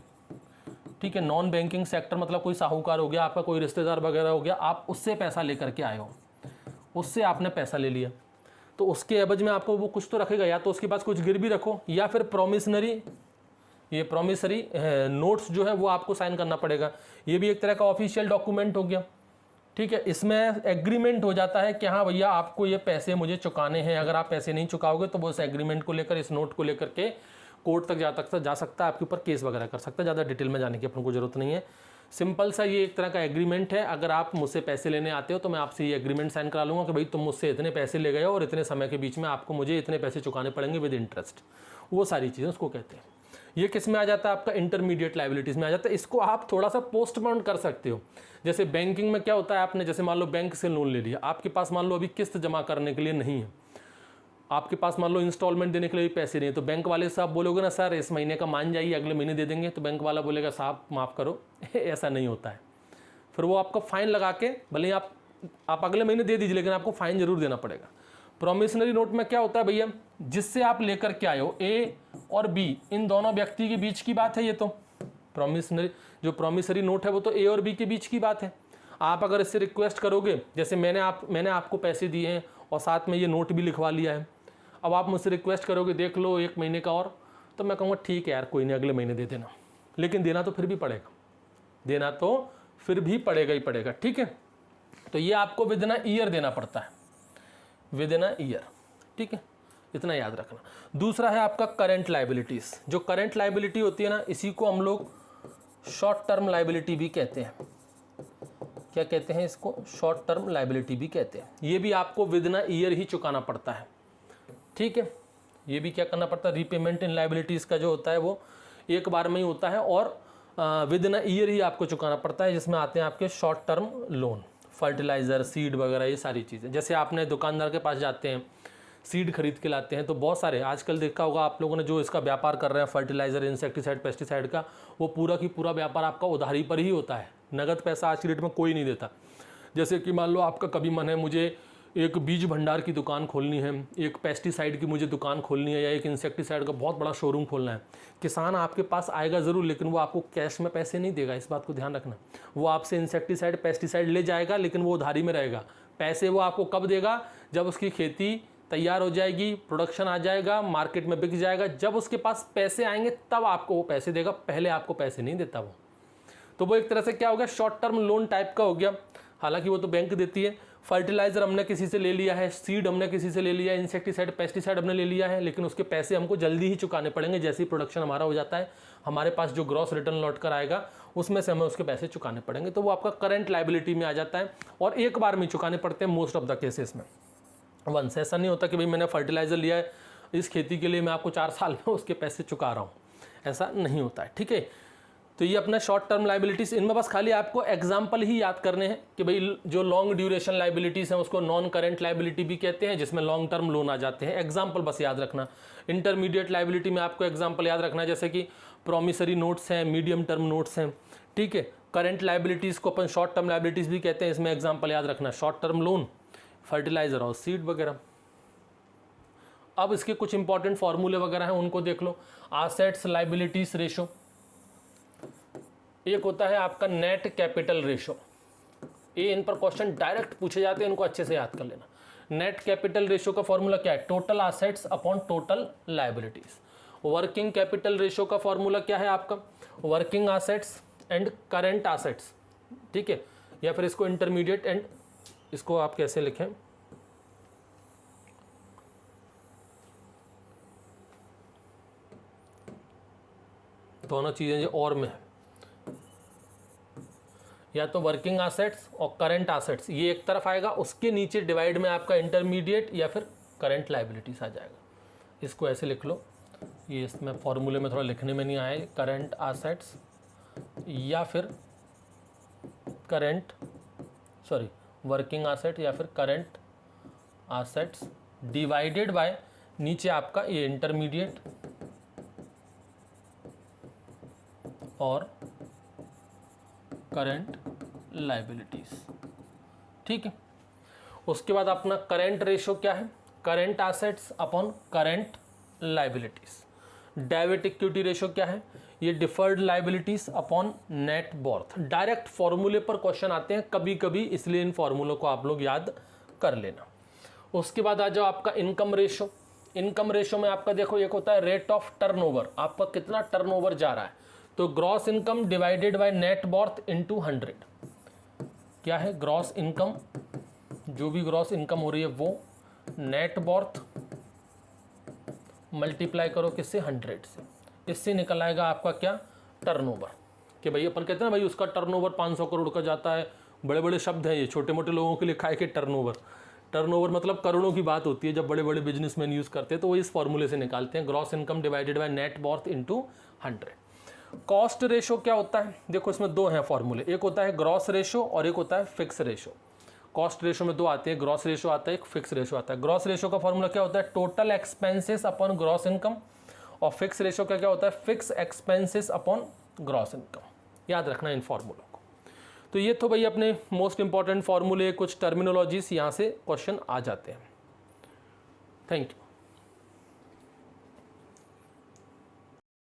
ठीक है, नॉन बैंकिंग सेक्टर मतलब कोई साहूकार हो गया, आपका कोई रिश्तेदार वगैरह हो गया, आप उससे पैसा लेकर के आए हो, उससे आपने पैसा ले लिया, तो उसके एवज में आपको वो कुछ तो रखेगा, या तो उसके पास कुछ गिरवी रखो, या फिर प्रॉमिसनरी, ये प्रॉमिसरी नोट्स जो है वो आपको साइन करना पड़ेगा। ये भी एक तरह का ऑफिशियल डॉक्यूमेंट हो गया, ठीक है। इसमें एग्रीमेंट हो जाता है कि हाँ भैया आपको ये पैसे मुझे चुकाने हैं, अगर आप पैसे नहीं चुकाओगे तो वो इस एग्रीमेंट को लेकर, इस नोट को लेकर के कोर्ट तक जा सकता है, आपके ऊपर केस वगैरह कर सकता है। ज़्यादा डिटेल में जाने की अपन को जरूरत नहीं है, सिंपल सा ये एक तरह का एग्रीमेंट है। अगर आप मुझसे पैसे लेने आते हो तो मैं आपसे ये एग्रीमेंट साइन करा लूँगा कि भाई तुम मुझसे इतने पैसे ले गए हो और इतने समय के बीच में आपको मुझे इतने पैसे चुकाने पड़ेंगे विद इंटरेस्ट, वो सारी चीज़ें उसको कहते हैं। ये किस में आ जाता है? आपका इंटरमीडिएट लाइबिलिटीज़ में आ जाता है। इसको आप थोड़ा सा पोस्टपोन कर सकते हो। जैसे बैंकिंग में क्या होता है, आपने जैसे मान लो बैंक से लोन ले लिया, आपके पास मान लो अभी किस्त जमा करने के लिए नहीं है, आपके पास मान लो इंस्टॉलमेंट देने के लिए भी पैसे नहीं है, तो बैंक वाले से आप बोलोगे ना सर इस महीने का मान जाइए, अगले महीने दे देंगे, तो बैंक वाला बोलेगा साहब माफ़ करो ऐसा नहीं होता है। फिर वो आपका फ़ाइन लगा के, भले ही आप अगले महीने दे दीजिए लेकिन आपको फ़ाइन जरूर देना पड़ेगा। प्रॉमिसनरी नोट में क्या होता है भैया, जिससे आप लेकर के आए हो, ए और बी, इन दोनों व्यक्ति के बीच की बात है। ये तो प्रॉमिसरी नोट है वो तो ए और बी के बीच की बात है। आप अगर इससे रिक्वेस्ट करोगे, जैसे मैंने आपको पैसे दिए हैं और साथ में ये नोट भी लिखवा लिया है, अब आप मुझसे रिक्वेस्ट करोगे देख लो 1 महीने का और, तो मैं कहूँगा ठीक है यार कोई नहीं, अगले महीने दे देना, लेकिन देना तो फिर भी पड़ेगा, देना तो फिर भी पड़ेगा ही पड़ेगा, ठीक है। तो ये आपको विद इन अ ईयर देना पड़ता है, विद इन अ ईयर, ठीक है, इतना याद रखना। दूसरा है आपका करंट लाइबिलिटीज़। जो करंट लाइबिलिटी होती है ना, इसी को हम लोग शॉर्ट टर्म लाइबिलिटी भी कहते हैं। क्या कहते हैं इसको? शॉर्ट टर्म लाइबिलिटी भी कहते हैं। ये भी आपको विद इन अ ईयर ही चुकाना पड़ता है, ठीक है। ये भी क्या करना पड़ता है, रीपेमेंट इन लाइबिलिटीज़ का जो होता है वो एक बार में ही होता है और विद इन अ ईयर ही आपको चुकाना पड़ता है, जिसमें आते हैं आपके short term loan, fertiliser, seed वगैरह, ये सारी चीज़ें। जैसे आपने दुकानदार के पास जाते हैं, सीड खरीद के लाते हैं, तो बहुत सारे आजकल देखा होगा आप लोगों ने, जो इसका व्यापार कर रहे हैं फर्टिलाइज़र, इंसेक्टिसाइड, पेस्टिसाइड का, वो पूरा की पूरा व्यापार आपका उधारी पर ही होता है। नगद पैसा आज की डेट में कोई नहीं देता। जैसे कि मान लो आपका कभी मन है मुझे एक बीज भंडार की दुकान खोलनी है, एक पेस्टिसाइड की मुझे दुकान खोलनी है, या एक इंसेक्टिसाइड का बहुत बड़ा शोरूम खोलना है, किसान आपके पास आएगा ज़रूर, लेकिन वो आपको कैश में पैसे नहीं देगा, इस बात को ध्यान रखना। वो आपसे इंसेक्टिसाइड, पेस्टिसाइड ले जाएगा, लेकिन वो उधारी में रहेगा। पैसे वो आपको कब देगा? जब उसकी खेती तैयार हो जाएगी, प्रोडक्शन आ जाएगा, मार्केट में बिक जाएगा, जब उसके पास पैसे आएंगे तब आपको वो पैसे देगा, पहले आपको पैसे नहीं देता वो। तो वो एक तरह से क्या हो गया, शॉर्ट टर्म लोन टाइप का हो गया। हालांकि वो तो बैंक देती है। फर्टिलाइजर हमने किसी से ले लिया है, सीड हमने किसी से ले लिया है, इंसेक्टिसाइड पेस्टिसाइड हमने ले लिया है, लेकिन उसके पैसे हमको जल्दी ही चुकाने पड़ेंगे। जैसे ही प्रोडक्शन हमारा हो जाता है, हमारे पास जो ग्रॉस रिटर्न लौट कर आएगा उसमें से हमें उसके पैसे चुकाने पड़ेंगे, तो वो आपका करंट लायबिलिटी में आ जाता है। और एक बार में चुकाने पड़ते हैं मोस्ट ऑफ द केसेस में, वंस। ऐसा नहीं होता कि भाई मैंने फर्टिलाइजर लिया है इस खेती के लिए, मैं आपको 4 साल में उसके पैसे चुका रहा हूँ, ऐसा नहीं होता है। ठीक है, तो ये अपना शॉर्ट टर्म लाइबिलिटीज़, इनमें बस खाली आपको एग्जांपल ही याद करने हैं कि भाई जो लॉन्ग ड्यूरेशन लाइबिलिटीज़ हैं उसको नॉन करंट लाइबिलिटी भी कहते हैं, जिसमें लॉन्ग टर्म लोन आ जाते हैं। एग्जांपल बस याद रखना। इंटरमीडिएट लाइबिलिटी में आपको एग्जांपल याद रखना है, जैसे कि प्रोमिसरी नोट्स हैं, मीडियम टर्म नोट्स हैं। ठीक है, करंट लाइबिलिटीज़ को अपन शॉर्ट टर्म लाइबिलिटीज़ भी कहते हैं, इसमें एग्जाम्पल याद रखना, शॉर्ट टर्म लोन, फर्टिलाइजर और सीड वगैरह। अब इसके कुछ इंपॉर्टेंट फॉर्मूले वगैरह हैं, उनको देख लो। एसेट्स लाइबिलिटीज रेशो, एक होता है आपका नेट कैपिटल रेशो। ये इन पर क्वेश्चन डायरेक्ट पूछे जाते हैं, इनको अच्छे से याद कर लेना। नेट कैपिटल रेशो का फॉर्मूला क्या है, total assets upon total liabilities. Working capital ratio का फॉर्मूला क्या है आपका, working assets and current assets. ठीक है, या फिर इसको इंटरमीडिएट एंड, इसको आप कैसे लिखें, दोनों चीजें जो और में है, या तो वर्किंग एसेट्स और करंट एसेट्स, ये एक तरफ आएगा, उसके नीचे डिवाइड में आपका इंटरमीडिएट या फिर करंट लायबिलिटीज आ जाएगा। इसको ऐसे लिख लो, ये इसमें फॉर्मूले में थोड़ा लिखने में नहीं आए, करंट एसेट्स या फिर वर्किंग एसेट या फिर करंट एसेट्स डिवाइडेड बाय नीचे आपका ये इंटरमीडिएट और करंट लायबिलिटीज। ठीक है, उसके बाद अपना करंट रेशो क्या है, current assets upon current liabilities. Debit equity ratio क्या है, ये deferred liabilities upon net worth. Direct फॉर्मूले पर क्वेश्चन आते हैं कभी कभी, इसलिए इन फॉर्मूलों को आप लोग याद कर लेना। उसके बाद आ जाओ आपका इनकम रेशो। इनकम रेशो में आपका देखो एक होता है रेट ऑफ टर्नओवर, आपका कितना टर्नओवर जा रहा है, तो gross income divided by net worth into 100। क्या है, ग्रॉस इनकम, जो भी ग्रॉस इनकम हो रही है वो नेट वर्थ मल्टीप्लाई करो किससे, 100 से। इससे निकल आएगा आपका क्या, टर्नओवर। कि भाई अपन कहते हैं भाई उसका टर्नओवर 500 करोड़ का जाता है, बड़े बड़े शब्द हैं ये, छोटे मोटे लोगों के लिए खाए के टर्नओवर। टर्नओवर मतलब करोड़ों की बात होती है, जब बड़े बड़े बिजनेसमैन यूज़ करते हैं तो वो इस फॉर्मूले से निकालते हैं, gross income divided by net worth into 100। Cost ratio क्या होता है, देखो इसमें दो हैं फॉर्मूले, एक होता है ग्रॉस रेशो और एक होता है फिक्स रेशो। कॉस्ट रेशो में दो आते हैं, ग्रॉस रेशो आता है, एक फिक्स रेशो आता है। ग्रॉस रेशो का फॉर्मूला क्या होता है, total expenses upon gross income, और फिक्स रेशो का क्या होता है, fix expenses upon gross income. याद रखना इन फॉर्मूलों को। तो ये तो भाई अपने मोस्ट इंपॉर्टेंट फॉर्मूले, कुछ टर्मिनोलॉजीज यहाँ से क्वेश्चन आ जाते हैं। Thank you.